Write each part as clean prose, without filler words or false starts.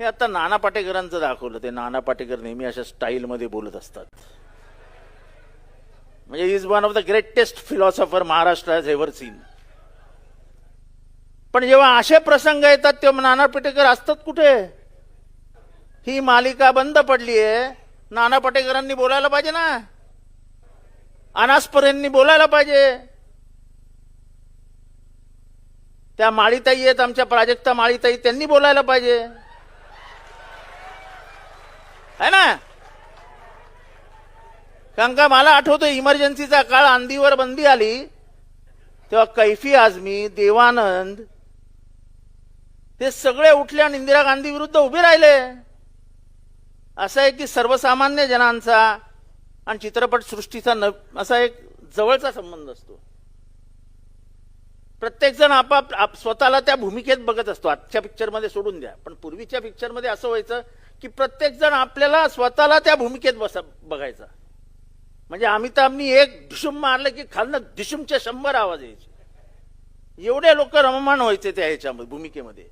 हे आता नाना पाटेकरांचं दाखवलं. ते नाना पाटेकर नेहमी अशा स्टाईलमध्ये बोलत असतात. म्हणजे is one of the greatest philosopher Maharashtra has ever seen. पण जेव्हा असे प्रसंग येतात तेव्हा नाना पाटेकर असतात कुठे? ही मालिका बंद पडली आहे. नाना पाटेकरांनी बोलायला पाहिजे ना, अनासपुरेंनी बोलायला पाहिजे. त्या माळीताई आहेत आमच्या प्राजक्ता माळीताई, त्यांनी बोलायला पाहिजे है ना. कारण का मला आठवतं इमर्जन्सीचा काळ, आंधीवर बंदी आली तेव्हा कैफी आझमी, देवानंद ते सगळे उठले आणि इंदिरा गांधी विरुद्ध उभे राहिले. असं आहे की सर्वसामान्य जनांचा आणि चित्रपट सृष्टीचा असा एक जवळचा संबंध असतो. प्रत्येक जण आपाप स्वतःला त्या भूमिकेत बघत असतो. आजच्या पिक्चरमध्ये सोडून द्या, पण पूर्वीच्या पिक्चरमध्ये असं व्हायचं की प्रत्येक जण आपल्याला स्वतःला त्या भूमिकेत बघायचा. म्हणजे अमिताभनी एक ढिशुम मारलं की खालनं ढिशुमचे 100 आवाज यायचे. एवढे लोक रममाण व्हायचे त्या ह्याच्यामध्ये भूमिकेमध्ये.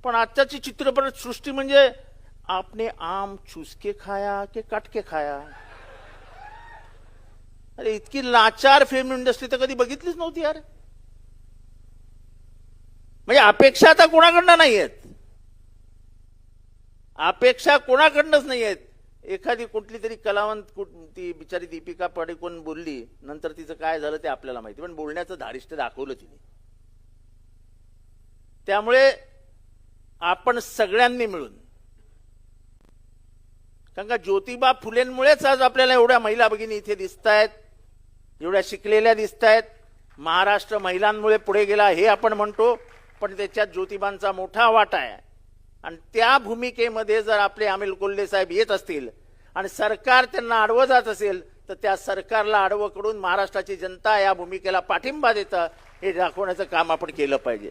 पण आजच्याची चित्रपट सृष्टी म्हणजे आपने आम चूसके खाया के काटके खाया. अरे इतकी लाचार फिल्म इंडस्ट्री तर कधी बघितलीच नव्हती यार. म्हणजे अपेक्षा आता कोणाकडनं नाही आहेत, अपेक्षा कोणाकडनंच नाही आहेत. एखादी कुठली तरी कलावंत, ती बिचारी दीपिका पाडुकोन बोलली, नंतर तिचं काय झालं ते आपल्याला माहिती, पण बोलण्याचं धारिष्ट्य दाखवलं तिने. त्यामुळे आपण सगळ्यांनी मिळून, कारण का ज्योतिबा फुलेंमुळेच आज आपल्याला एवढ्या महिला भगिनी इथे दिसत आहेत, एवढ्या शिकलेल्या दिसत आहेत. महाराष्ट्र महिलांमुळे पुढे गेला हे आपण म्हणतो, पण त्याच्यात ज्योतिबांचा मोठा वाटा आहे. आणि त्या भूमिकेमध्ये जर आपले अनिल कोल्हे साहेब येत असतील आणि सरकार त्यांना आडवं जात असेल, तर त्या सरकारला आडवं करून महाराष्ट्राची जनता या भूमिकेला पाठिंबा देतं हे दाखवण्याचं काम आपण केलं पाहिजे.